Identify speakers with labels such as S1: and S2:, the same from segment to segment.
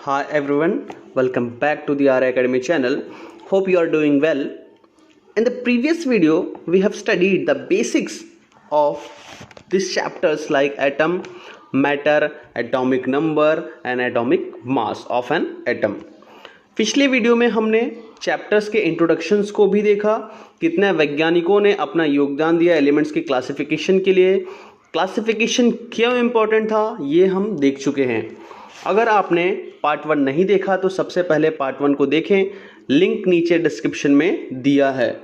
S1: Hi everyone, welcome back to the R Academy channel. Hope you are doing well. In the previous video, we have studied the basics of these chapters like atom, matter, atomic number and atomic mass of an atom. पिछले video में हमने chapters के introductions को भी देखा, कितने वैज्ञानिकों ने अपना योगदान दिया एलिमेंट्स की क्लासिफिकेशन के लिए, क्लासिफिकेशन क्यों इम्पोर्टेंट था ये हम देख चुके हैं. अगर आपने पार्ट 1 नहीं देखा तो सबसे पहले पार्ट 1 को देखें, लिंक नीचे डिस्क्रिप्शन में दिया है.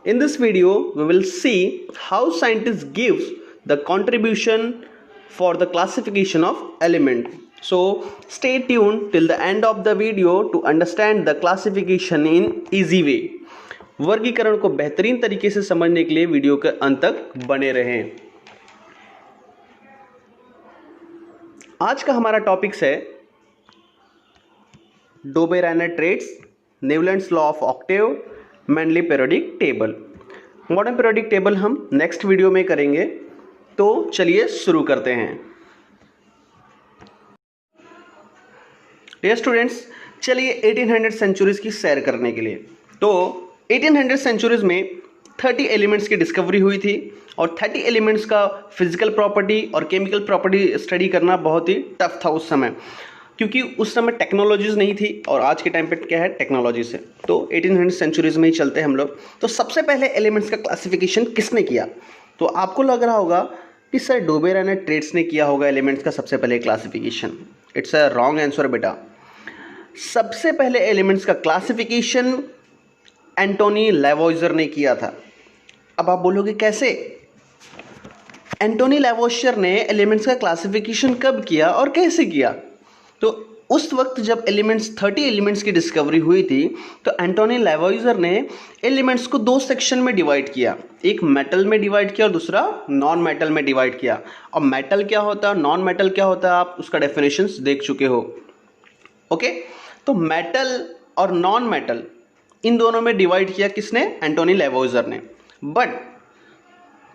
S1: In this video we will see how scientist gives the contribution for the classification of element. So stay tuned till the end of the video to understand the classification in easy way. वर्गीकरण को बेहतरीन तरीके से समझने के लिए video के अंत तक बने रहें. आज का हमारा टॉपिक्स है Dobereiner triads, Newlands law of octave, mainly periodic table. Modern periodic table हम नेक्स्ट वीडियो में करेंगे. तो चलिए शुरू करते हैं. डियर स्टूडेंट्स, चलिए 1800 सेंचुरीज की सैर करने के लिए. तो 1800 सेंचुरीज में 30 एलिमेंट्स की डिस्कवरी हुई थी और 30 एलिमेंट्स का फिजिकल प्रॉपर्टी और केमिकल प्रॉपर्टी स्टडी करना बहुत ही टफ था उस समय, क्योंकि उस समय टेक्नोलॉजीज नहीं थी और आज के टाइम पे क्या है टेक्नोलॉजी से. तो 1800 सेंचुरीज में ही चलते हैं हम लोग. तो सबसे पहले एलिमेंट्स का क्लासिफिकेशन किसने किया? तो आपको लग रहा होगा कि सर डोबे-रायनर ट्रेट्स ने किया होगा एलिमेंट्स का सबसे पहले classification. It's a wrong answer बेटा. सबसे पहले एलिमेंट्स का क्लासिफिकेशन एंटोनी लैवोइजर ने किया था. अब आप बोलोगे कैसे? एंटोनी लैवोइजर ने एलिमेंट्स का क्लासिफिकेशन कब किया और कैसे किया? तो उस वक्त जब एलिमेंट्स 30 एलिमेंट्स की डिस्कवरी हुई थी तो एंटोनी लैवोइजर ने एलिमेंट्स को दो सेक्शन में डिवाइड किया. एक मेटल में डिवाइड किया और दूसरा नॉन मेटल में डिवाइड किया. और मेटल क्या होता है, नॉन मेटल क्या होता है, आप उसका डेफिनेशंस देख चुके हो. ओके, तो मेटल और नॉन मेटल इन दोनों में डिवाइड किया किसने? एंटोनी लैवोइजर ने. बट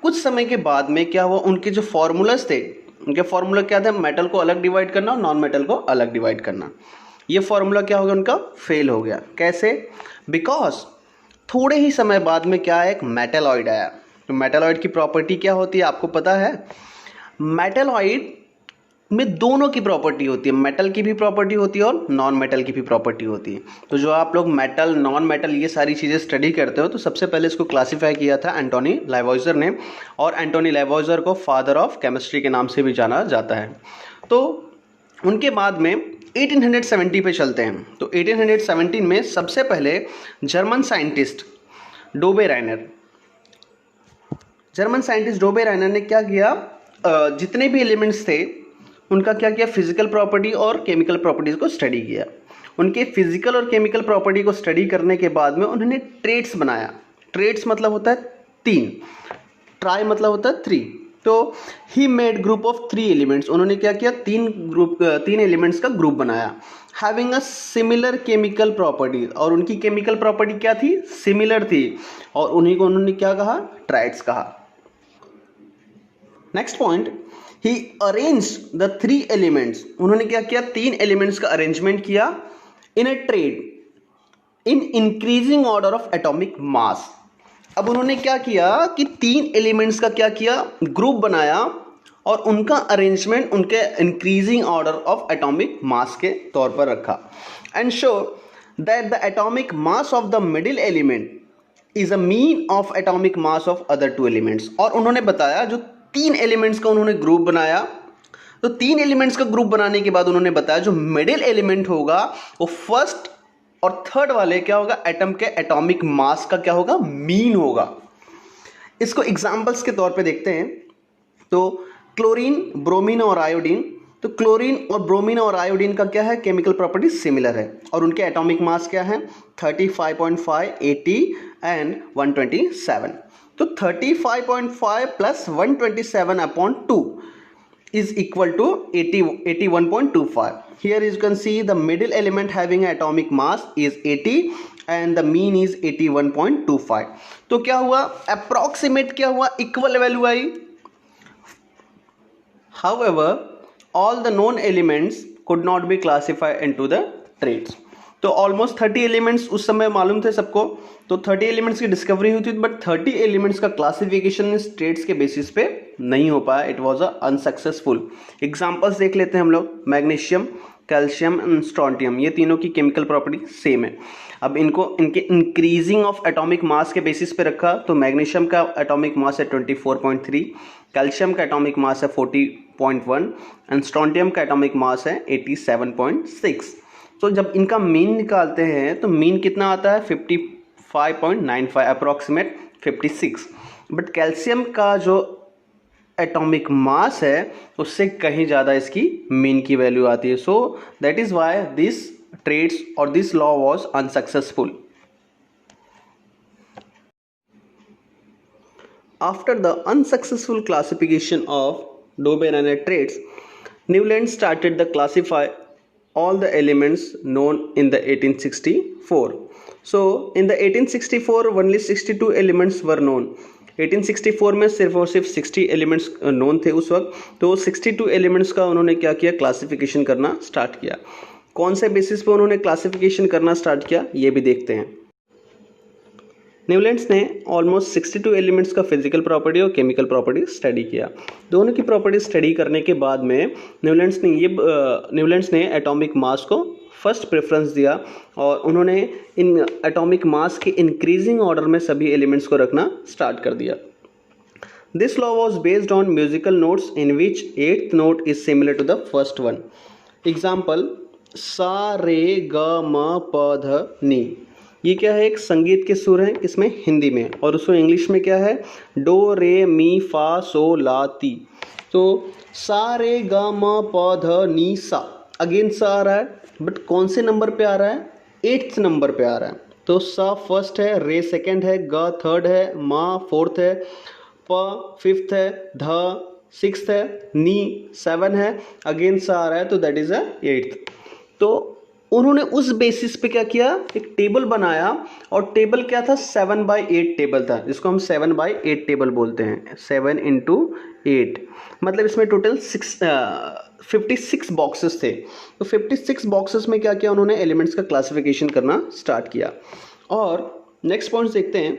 S1: कुछ समय के बाद में क्या हुआ, उनके जो फॉर्मूलाज थे, उनके फॉर्मूला क्या थे? मेटल को अलग डिवाइड करना और नॉन मेटल को अलग डिवाइड करना. ये फॉर्मूला क्या हो गया उनका? फेल हो गया. कैसे? बिकॉज थोड़े ही समय बाद में क्या है, एक मेटलॉइड आया. तो मेटलॉइड की प्रॉपर्टी क्या होती है आपको पता है? मेटलॉइड में दोनों की प्रॉपर्टी होती है, मेटल की भी प्रॉपर्टी होती है और नॉन मेटल की भी प्रॉपर्टी होती है. तो जो आप लोग मेटल, नॉन मेटल ये सारी चीज़ें स्टडी करते हो, तो सबसे पहले इसको क्लासीफाई किया था एंटोनी लैवोइजर ने. और एंटोनी लैवोइजर को फादर ऑफ केमिस्ट्री के नाम से भी जाना जाता है. तो उनके बाद में 1870 पे चलते हैं. तो 1817 में सबसे पहले जर्मन साइंटिस्ट डोबे-रायनर ने क्या किया, जितने भी एलिमेंट्स थे उनका क्या किया, फिजिकल प्रॉपर्टी और केमिकल प्रॉपर्टीज को स्टडी किया. उनके फिजिकल और केमिकल प्रॉपर्टी को स्टडी करने के बाद में उन्होंने ट्रेट्स बनाया. ट्रेट्स मतलब होता है 3, ट्राई मतलब होता है 3. तो he made group of 3 elements. उन्होंने क्या किया, 3 एलिमेंट्स का ग्रुप बनाया, having a similar chemical property. और उनकी केमिकल प्रॉपर्टी क्या थी? सिमिलर थी. और उन्हीं को उन्होंने क्या कहा? ट्राइड्स कहा. Next point, he arranged the 3 elements. उन्होंने क्या किया? 3 एलिमेंट्स का अरेंजमेंट किया in a triad in increasing order of atomic mass. अब उन्होंने क्या किया कि 3 एलिमेंट्स का क्या किया, ग्रुप बनाया और उनका अरेंजमेंट उनके इंक्रीजिंग ऑर्डर ऑफ एटॉमिक मास के तौर पर रखा. And show that the atomic mass of the middle element is a mean of atomic mass of other 2 elements. और उन्होंने बताया जो 3 एलिमेंट्स का उन्होंने ग्रुप बनाया, तो 3 एलिमेंट्स का ग्रुप बनाने के बाद उन्होंने बताया जो मिडिल एलिमेंट होगा वो फर्स्ट और थर्ड वाले क्या होगा, एटम के एटॉमिक मास का क्या होगा, मीन होगा. इसको एग्जांपल्स के तौर पे देखते हैं. तो क्लोरीन, ब्रोमीन और आयोडीन. तो क्लोरीन और ब्रोमीन और आयोडीन का क्या है, केमिकल प्रॉपर्टी सिमिलर है और उनके एटॉमिक मास क्या है, 35.5, 80 एंड 127. तो 35.5 plus 127 upon 2 is equal to 81.25. Here you can see the middle element having atomic mass is 80 and the mean is 81.25. तो क्या हुआ, approximate क्या हुआ, equal value I. However, all the known elements could not be classified into the traits. तो almost 30 elements उस समय मालूम थे सबको, तो 30 एलिमेंट्स की डिस्कवरी हुई थी, बट 30 एलिमेंट्स का क्लासिफिकेशन इस ट्रेट्स के बेसिस पे नहीं हो पाया, इट वाज अनसक्सेसफुल. एग्जांपल्स देख लेते हैं हम लोग. मैग्नीशियम, कैल्शियम एंड स्ट्रोंटियम, ये तीनों की केमिकल प्रॉपर्टी सेम है. अब इनको इनके इंक्रीजिंग ऑफ एटॉमिक मास के बेसिस पे रखा, तो मैग्नीशियम का एटॉमिक मास है 24.3, कैल्शियम का एटॉमिक मास है 40.1 एंड स्ट्रोंटियम का एटॉमिक मास है 87.6. तो जब इनका मीन निकालते हैं तो मीन कितना आता है 55.95, अप्रॉक्सीमेट 56. बट कैल्शियम का जो एटॉमिक मास है उससे कहीं ज़्यादा इसकी मीन की वैल्यू आती है. So that is why this triads और this law was unsuccessful. After the unsuccessful classification of Dobbe-Reinert traits, Newland started to classify all the elements known in the 1864. So in the 1864 only 62 elements were known. 1864 में सिर्फ और सिर्फ 60 elements known थे उस वक्त. तो 62 elements का उन्होंने क्या किया, क्लासिफिकेशन करना स्टार्ट किया. कौन से बेसिस पे उन्होंने क्लासिफिकेशन करना स्टार्ट किया ये भी देखते हैं. न्यूलैंड्स ने ऑलमोस्ट 62 एलिमेंट्स का फिजिकल प्रॉपर्टी और केमिकल प्रॉपर्टी स्टडी किया. दोनों की प्रॉपर्टी स्टडी करने के बाद में न्यूलैंड्स ने एटॉमिक मास को फर्स्ट प्रेफरेंस दिया और उन्होंने इन एटॉमिक मास के इंक्रीजिंग ऑर्डर में सभी एलिमेंट्स को रखना स्टार्ट कर दिया. This law was based on musical notes in which 8th note is similar to the first one. Example, सा रे ग म प ध नी, ये क्या है, एक संगीत के सुर हैं किसमें, हिंदी में, और उसको इंग्लिश में क्या है, डो रे मी फा सो ला ती. तो सा रे ग म प ध नी सा, अगेन सा आ रहा है, बट कौन से नंबर पे आ रहा है, 8th नंबर पे आ रहा है. तो सा फर्स्ट है, रे सेकंड है, ग थर्ड है, मा फोर्थ है, प फिफ्थ है, ध सिक्स्थ है, नी 7 है, अगेन सा आ रहा है, तो दैट इज 8th. तो उन्होंने उस बेसिस पे क्या किया, एक टेबल बनाया, और टेबल क्या था, 7/8 टेबल था, जिसको हम 7/8 टेबल बोलते हैं. 7 into 8 मतलब इसमें टोटल 56 बॉक्सेस थे. तो 56 बॉक्सेस में क्या किया उन्होंने, एलिमेंट्स का क्लासिफिकेशन करना स्टार्ट किया. और नेक्स्ट पॉइंट देखते हैं.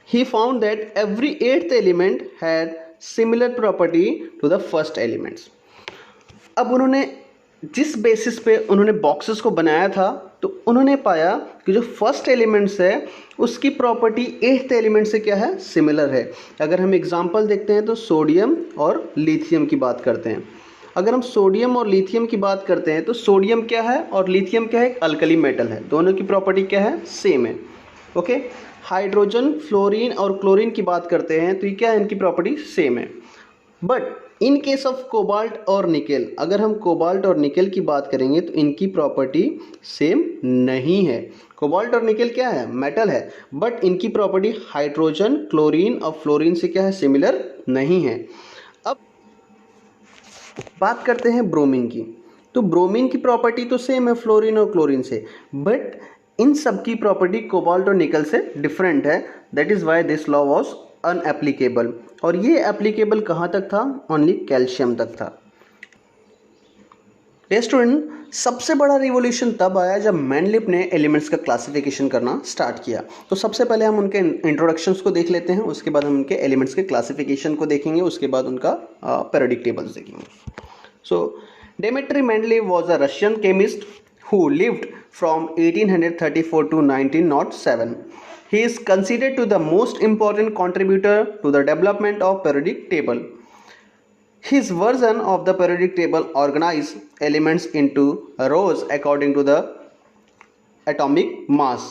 S1: He found that every 8th element had similar property to the first elements. अब उन्होंने जिस बेसिस पे उन्होंने बॉक्सेस को बनाया था, तो उन्होंने पाया कि जो फर्स्ट एलिमेंट्स है उसकी प्रॉपर्टी 8th एलिमेंट से क्या है, सिमिलर है. अगर हम एग्जांपल देखते हैं तो सोडियम और लिथियम की बात करते हैं. अगर हम सोडियम और लिथियम की बात करते हैं तो सोडियम क्या है और लिथियम क्या है, एक अल्कली मेटल है. दोनों की प्रॉपर्टी क्या है, सेम है. ओके. हाइड्रोजन, फ्लोरीन और क्लोरीन की बात करते हैं तो ये क्या है, इनकी प्रॉपर्टी सेम है. But in case of cobalt और निकेल, अगर हम कोबाल्ट और निकेल की बात करेंगे तो इनकी प्रॉपर्टी सेम नहीं है. कोबाल्ट और निकेल क्या है, मेटल है, बट इनकी प्रॉपर्टी हाइड्रोजन, क्लोरीन और फ्लोरीन से क्या है, सिमिलर नहीं है. अब बात करते हैं ब्रोमीन की. तो ब्रोमीन की प्रॉपर्टी तो सेम है फ्लोरीन और क्लोरीन से, बट इन सब की प्रॉपर्टी कोबाल्ट और निकेल से डिफरेंट है. That is why this law was unapplicable. और ये एप्लीकेबल कहाँ तक था, ओनली कैल्शियम तक था. स्टूडेंट, सबसे बड़ा रिवोल्यूशन तब आया जब मैनलिप ने एलिमेंट्स का क्लासिफिकेशन करना स्टार्ट किया. तो सबसे पहले हम उनके इंट्रोडक्शंस को देख लेते हैं, उसके बाद हम उनके एलिमेंट्स के क्लासिफिकेशन को देखेंगे, उसके बाद उनका पीरियोडिक टेबल्स देखेंगे. So Dmitri Mendeleev was a Russian chemist who lived from 1834 to 1907. He is considered to the most important contributor to the development of periodic table. His version of the periodic table organized elements into rows according to the atomic mass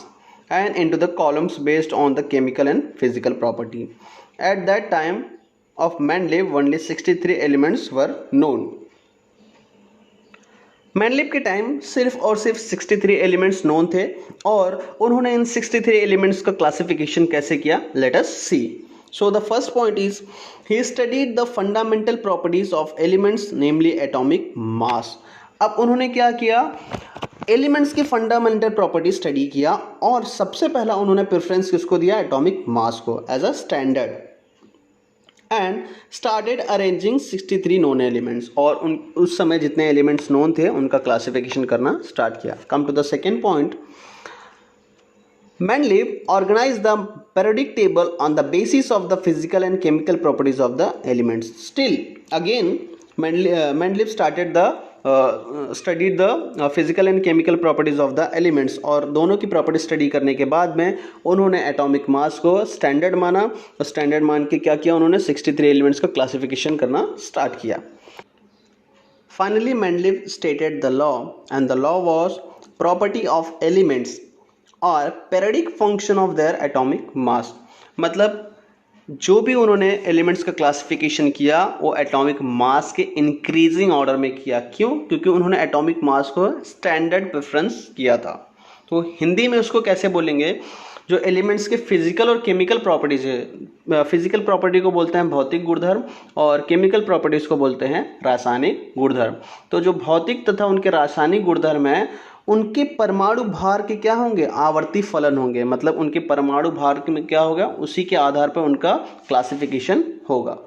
S1: and into the columns based on the chemical and physical property. At that time of Mendeleev, only 63 elements were known. मैनलिप के time सिर्फ और सिर्फ 63 elements known थे, और उन्होंने इन 63 elements का classification कैसे किया, let us see. So the first point is he studied the fundamental properties of elements, namely atomic mass. अब उन्होंने क्या किया, एलिमेंट्स की फंडामेंटल प्रॉपर्टी स्टडी किया, और सबसे पहला उन्होंने प्रेफरेंस किसको दिया, एटॉमिक मास को as a standard. And started arranging 63 known elements, और उस समय जितने एलिमेंट्स नोन थे उनका क्लासिफिकेशन करना स्टार्ट किया. Come to the second point. Mendeleev organized the periodic table on the basis of the physical and chemical properties of the elements. Still, again, Mendeleev studied the physical and chemical properties of the elements, और दोनों की property study करने के बाद में उन्होंने atomic mass को standard माना, और स्टैंडर्ड मान के क्या किया उन्होंने 63 एलिमेंट्स का क्लासिफिकेशन करना स्टार्ट किया. Finally, Mendeleev stated the law, and the law was property of elements और periodic function of their atomic mass. मतलब जो भी उन्होंने एलिमेंट्स का क्लासिफिकेशन किया वो एटॉमिक मास के इंक्रीजिंग ऑर्डर में किया. क्यों? क्योंकि उन्होंने एटॉमिक मास को स्टैंडर्ड प्रेफरेंस किया था. तो हिंदी में उसको कैसे बोलेंगे? जो एलिमेंट्स के फिजिकल और केमिकल प्रॉपर्टीज है, फिजिकल प्रॉपर्टी को बोलते हैं भौतिक गुणधर्म और केमिकल प्रॉपर्टीज को बोलते हैं रासायनिक गुणधर्म. तो जो भौतिक तथा उनके रासायनिक गुणधर्म है उनके परमाणु भार के क्या होंगे? आवर्ती फलन होंगे. मतलब उनके परमाणु भार में क्या होगा उसी के आधार पर उनका क्लासिफिकेशन होगा.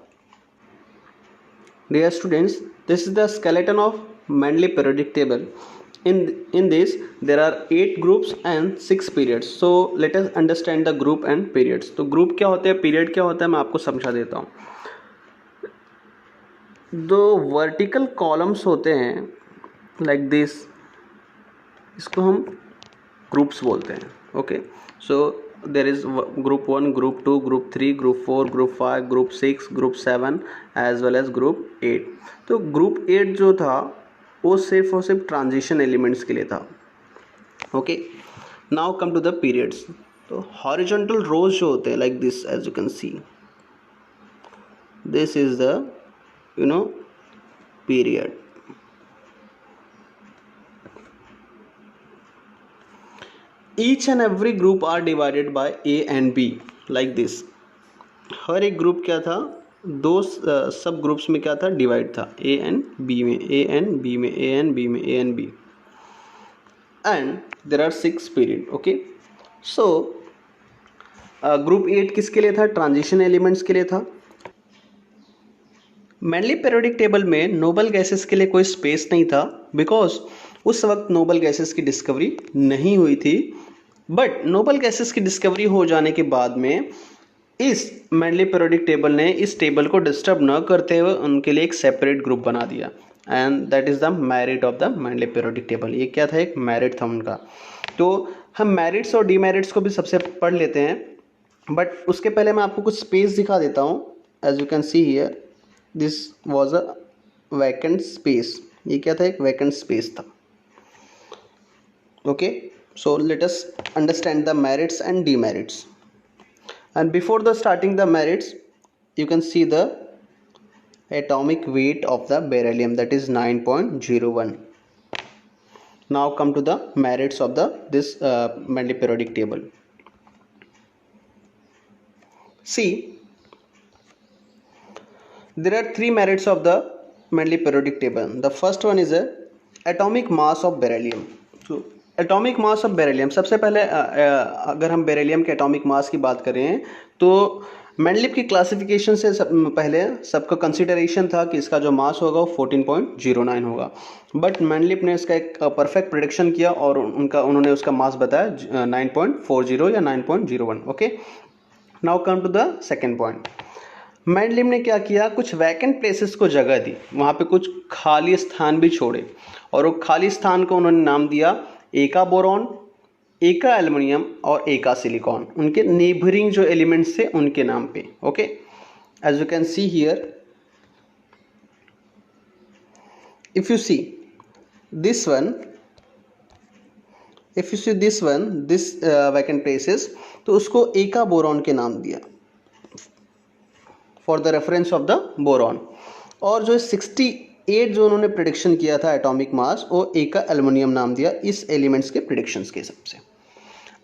S1: Dear students, this is the skeleton of Mendeleev periodic table. In this there are 8 groups and 6 periods. So let us understand the group and periods. तो ग्रुप क्या होते हैं, पीरियड क्या होता है, मैं आपको समझा देता हूँ. दो वर्टिकल कॉलम्स होते हैं लाइक दिस, इसको हम ग्रुप्स बोलते हैं. Okay, so there is group 1, group 2, group 3, group 4, group 5, group 6, group 7 as well as group 8. तो ग्रुप 8 जो था वो सिर्फ और सिर्फ ट्रांजिशन एलिमेंट्स के लिए था. Okay, now come to the periods. तो हॉरिजॉन्टल रोज जो होते हैं like this, as you can see, this is the period. Each and every group are divided by A and B like this. हर एक group क्या था, दो सब groups में क्या था, डिवाइड था. A and B में, A and B में, A and B में, A and B. And there are 6 period. Okay, so group 8 किसके लिए था? ट्रांजिशन एलिमेंट्स के लिए था. Mendeleev periodic टेबल में नोबल गैसेस के लिए कोई स्पेस नहीं था, बिकॉज उस वक्त नोबल गैसेस की डिस्कवरी नहीं हुई थी. बट नोबल गैसेस की डिस्कवरी हो जाने के बाद में इस Mendeleev periodic टेबल ने इस टेबल को डिस्टर्ब न करते हुए उनके लिए एक सेपरेट ग्रुप बना दिया, and that is the merit of the Mendeleev periodic table. ये क्या था? एक मेरिट था उनका. तो हम मेरिट्स और डीमेरिट्स को भी सबसे पढ़ लेते हैं, बट उसके पहले मैं आपको कुछ स्पेस दिखा देता हूँ. As you can see here, this was a vacant space. ये क्या था? एक वैकेंट स्पेस था. Okay, so let us understand the merits and demerits. And before the starting the merits, you can see the atomic weight of the beryllium, that is 9.01. Now come to the merits of this Mendeleev periodic table. See, there are 3 merits of the Mendeleev periodic table. The first one is a atomic mass of beryllium. So atomic mass of beryllium. सबसे पहले अगर हम beryllium के atomic mass की बात करें तो Mendeleev की क्लासिफिकेशन से पहले सबका कंसिडरेशन था कि इसका जो मास होगा वो 14.09 होगा. बट Mendeleev ने इसका एक परफेक्ट प्रेडिक्शन किया और उन्होंने उसका मास बताया 9.40 या 9.01. Okay, now come to the second point. Mendeleev ने क्या किया? कुछ वैकेंट प्लेसेस को जगह दी, वहाँ पे कुछ खाली स्थान भी छोड़े, और वो खाली स्थान को उन्होंने नाम दिया एका बोरॉन, एका एल्युमिनियम और एका सिलिकॉन. उनके नेबरिंग जो एलिमेंट्स थे उनके नाम पे. Okay, as you can see here, if you see this one, this vacant places, तो उसको एका बोरॉन के नाम दिया for the reference of the boron. और जो 68 जो उन्होंने प्रिडिक्शन किया था एटॉमिक मास, वो एका एल्युमिनियम नाम दिया इस एलिमेंट्स के प्रिडिक्शंस के हिसाब से.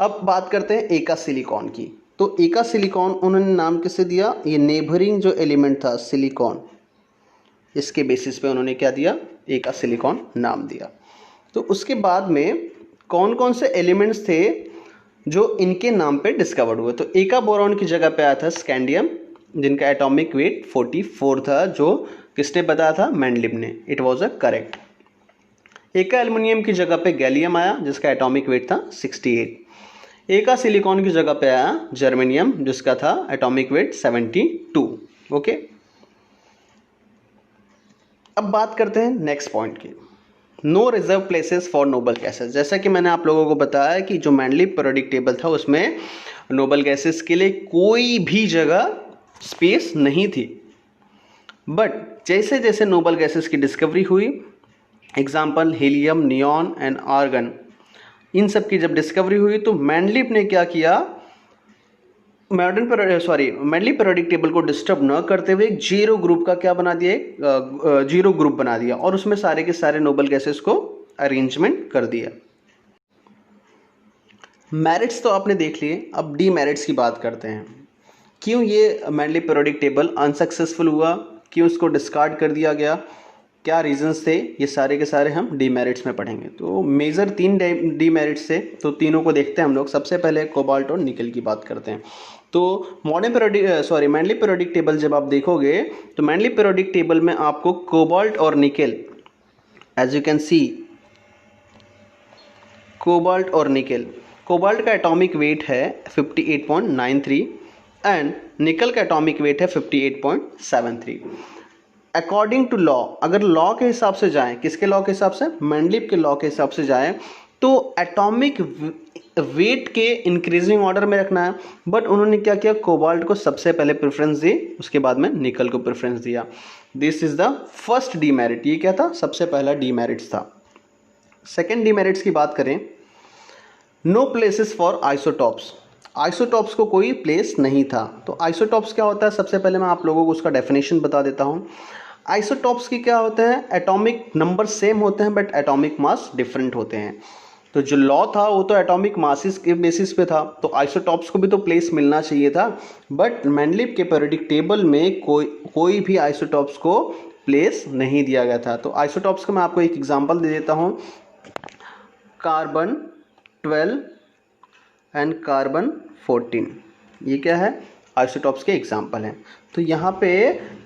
S1: अब बात करते हैं एका सिलिकॉन की. तो एका सिलिकॉन उन्होंने नाम किससे दिया? ये नेबरिंग जो एलिमेंट था सिलिकॉन, इसके बेसिस पे उन्होंने क्या दिया? एका सिलिकॉन नाम दिया. तो उसके बाद में कौन कौन से एलिमेंट्स थे जो इनके नाम पे डिस्कवर्ड हुए? तो एका बोरॉन की जगह पे आया था स्कैंडियम, जिनका एटॉमिक वेट 44 था, जो किसने बताया था? मेंडलिप ने। It was a correct. एक का एल्युमिनियम की जगह पे गैलियम आया जिसका एटॉमिक वेट था 68। एक का सिलिकॉन की जगह पे आया जर्मेनियम जिसका था एटॉमिक वेट 72। ओके, अब बात करते हैं नेक्स्ट पॉइंट की, no reserve places for noble gases. जैसा कि मैंने आप लोगों को बताया कि जो मेंडलिप पीरियोडिक टेबल था उसमें नोबल गैसेस के लिए कोई भी जगह स्पेस नहीं थी। बट जैसे जैसे नोबल गैसेस की डिस्कवरी हुई, example helium, neon and argon, इन सब की जब डिस्कवरी हुई तो मेंडलिप ने क्या किया, मेंडलिप पीरियोडिक टेबल को डिस्टर्ब न करते हुए एक जीरो ग्रुप का क्या बना दिया, जीरो ग्रुप बना दिया और उसमें सारे के सारे नोबल गैसेस को अरेंजमेंट कर दिया। मेरिट्स तो आपने देख लिए, अब डी मेरिट्स की बात करते हैं। क्यों ये मेंडलिप पीरियोडिक टेबल अनसक्सेसफुल हुआ, क्यों इसको डिस्कार्ड कर दिया गया, क्या रीजंस थे, ये सारे के सारे हम डीमेरिट्स में पढ़ेंगे। तो मेजर 3 डीमेरिट्स थे, तो तीनों को देखते हैं हम लोग। सबसे पहले कोबाल्ट और निकल की बात करते हैं। तो मेंडलिप पीरियोडिक टेबल जब आप देखोगे तो मेंडलिप पीरियोडिक टेबल में आपको कोबाल्ट और nickel, as you can see, cobalt और निकल, कोबाल्ट का एटॉमिक वेट है 58.93 एंड निकल का एटॉमिक वेट है 58.73। अकॉर्डिंग टू लॉ, अगर लॉ के हिसाब से जाएं, किसके लॉ के हिसाब से? मेंडलिप के लॉ के हिसाब से जाएं तो एटॉमिक वेट के इंक्रीजिंग ऑर्डर में रखना है। बट उन्होंने क्या किया, कोबाल्ट को सबसे पहले प्रेफरेंस दी, उसके बाद में निकल को प्रेफरेंस दिया। This is the first demerit. ये क्या था? सबसे पहला डीमेरिट्स था। सेकेंड डीमेरिट्स की बात करें, know places for isotopes. Isotopes को कोई प्लेस नहीं था। तो आइसोटॉप्स क्या होता है? सबसे पहले मैं आप लोगों को उसका डेफिनेशन बता देता हूँ। आइसोटॉप्स की क्या होते हैं? एटॉमिक नंबर सेम होते हैं बट एटॉमिक मास डिफरेंट होते हैं। तो जो लॉ था वो तो एटॉमिक मासेस के बेसिस पे था, तो आइसोटॉप्स को भी तो प्लेस मिलना चाहिए था। बट मेंडलिप के पीरियोडिक टेबल में कोई भी आइसोटॉप्स को प्लेस नहीं दिया गया था। तो आइसोटॉप्स का मैं आपको एक एग्जांपल दे देता हूँ, कार्बन 12 एंड कार्बन 14, ये क्या है? आइसोटॉप्स के एग्जाम्पल हैं। तो यहाँ पे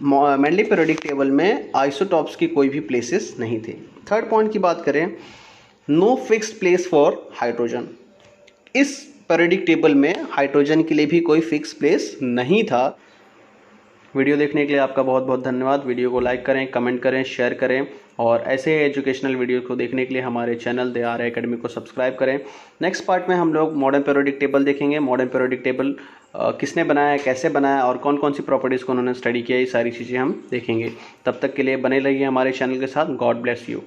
S1: मेंडलिप पीरियोडिक टेबल में आइसोटॉप्स की कोई भी प्लेसेस नहीं थे। थर्ड पॉइंट की बात करें, no fixed place for hydrogen. इस पीरियोडिक टेबल में हाइड्रोजन के लिए भी कोई फिक्स प्लेस नहीं था। वीडियो देखने के लिए आपका बहुत बहुत धन्यवाद। वीडियो को लाइक करें, कमेंट करें, शेयर करें और ऐसे एजुकेशनल वीडियो को देखने के लिए हमारे चैनल दे आर एकेडमी को सब्सक्राइब करें। नेक्स्ट पार्ट में हम लोग मॉडर्न पीरियोडिक टेबल देखेंगे। मॉडर्न पीरियोडिक टेबल किसने बनाया, कैसे बनाया और कौन कौन सी प्रॉपर्टीज़ को उन्होंने स्टडी किया, ये सारी चीज़ें हम देखेंगे। तब तक के लिए बने रहिए हमारे चैनल के साथ। God bless you.